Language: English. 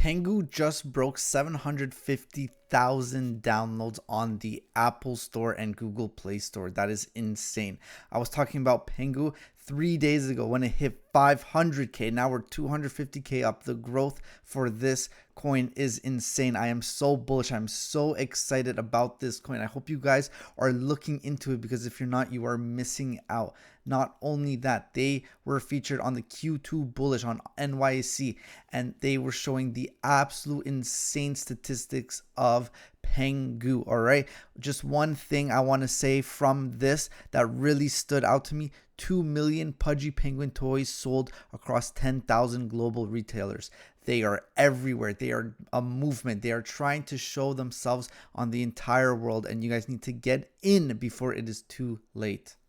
Pengu just broke 750,000 downloads on the Apple Store and Google Play Store. That is insane. I was talking about Pengu 3 days ago when it hit 500K. Now we're 250K up. The growth for this coin is insane. I am so bullish. I'm so excited about this coin. I hope you guys are looking into it, because if you're not, you are missing out. Not only that, they were featured on the Q2 bullish on NYC, and they were showing the absolute insane statistics of Pengu. All right, just one thing I want to say from this that really stood out to me: 2 million Pudgy Penguin toys sold across 10,000 global retailers. They are everywhere. They are a movement. They are trying to show themselves on the entire world, and you guys need to get in before it is too late.